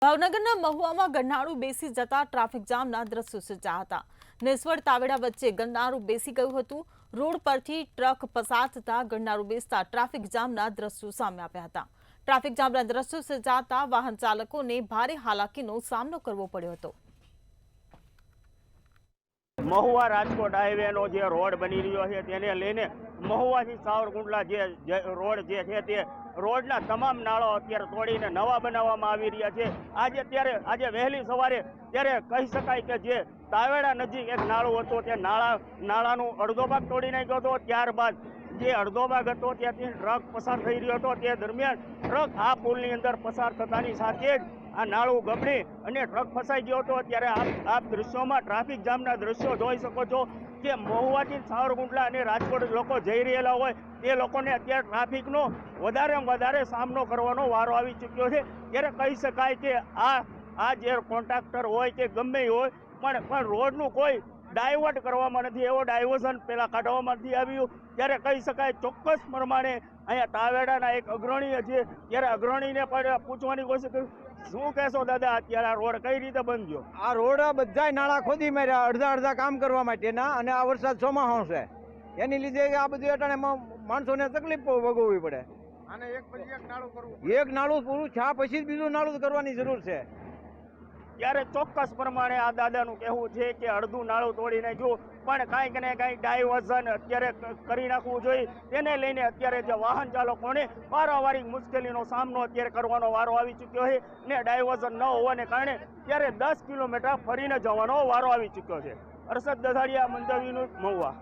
ભાવનગરના મહુવામાં ગરનાળું બેસી જતા ટ્રાફિક જામના દ્રશ્યો સર્જાયા હતા। નેસવડ તાવેડા વચ્ચે ગરનાળું બેસી ગયું હતું। રોડ પરથી ટ્રક પસાર થતા ગરનાળું બેસતા ટ્રાફિક જામના દ્રશ્યો સામે આવ્યા હતા। ટ્રાફિક જામના દ્રશ્યો સર્જાતા વાહન ચાલકોને ભારે હાલાકીનો સામનો કરવો પડ્યો હતો। મહુવા રાજકોટ હાઈવેનો જે રોડ બની રહ્યો છે તેને લઈને મહુવાથી સાવરકુંડલા જે રોડ જે છે તે રોડના તમામ નાળો અત્યારે તોડીને નવા બનાવવામાં આવી રહ્યા છે। આજે વહેલી સવારે ત્યારે કહી શકાય કે જે તાવેડા નજીક એક નાળું હતું તે નાળાનું અડધો ભાગ તોડી નાખ્યો હતો। ત્યારબાદ જે અડધો ભાગ હતો ત્યાંથી ટ્રક પસાર થઈ રહ્યો હતો। તે દરમિયાન ટ્રક આ પુલની અંદર પસાર થતાની સાથે જ આ નાળું ગબડી અને ટ્રક ફસાઈ ગયો હતો। ત્યારે આપ દ્રશ્યોમાં ટ્રાફિક જામના દ્રશ્યો જોઈ શકો છો કે મહુવાથી સાવરકુંડલા અને રાજકોટ લોકો જઈ રહેલા હોય તે લોકોને અત્યારે ટ્રાફિકનો વધારે સામનો કરવાનો વારો આવી ચૂક્યો છે। ત્યારે કહી શકાય કે આ જે કોન્ટ્રાક્ટર હોય કે ગમે હોય પણ રોડનું કોઈ ડાયવર્ટ કરવામાં નથી, એવો ડાયવર્ઝન પહેલા કાઢવામાં નથી આવ્યું। ત્યારે કહી શકાય ચોક્કસ પ્રમાણે અહીંયા તાવેડાના એક અગ્રણી છે, ત્યારે અગ્રણીને પણ પૂછવાની કોશિશ કરી। શું કહેશો દાદા, અત્યારે આ રોડ કઈ રીતે બનજો? આ રોડ બધાય નાળા ખોદી માર્યા અડધા કામ કરવા માટેના, અને આ વરસાદ ચોમાસો છે એની લીધે આ બધું અટાણે માણસોને તકલીફ ભોગવવી પડે। અને એક પછી એક નાળું કરવું, એક નાળું પૂરું છા પછી જ બીજું નાળું કરવાની જરૂર છે। ત્યારે ચોક્કસ પ્રમાણે આ દાદાનું કહેવું છે કે અડધું નાળું તોડી નાખ્યું, પણ કાંઈક ને કાંઈક ડાયવર્ઝન અત્યારે કરી નાખવું જોઈએ। તેને લઈને અત્યારે જે વાહન ચાલકોને વારંવારી મુશ્કેલીનો સામનો અત્યારે કરવાનો વારો આવી ચૂક્યો છે ને ડાયવર્ઝન ન હોવાને કારણે ત્યારે 10 કિલોમીટર ફરીને જવાનો વારો આવી ચૂક્યો છે। અરશદ દસાડિયા, મંતવ્યનું મહુવા।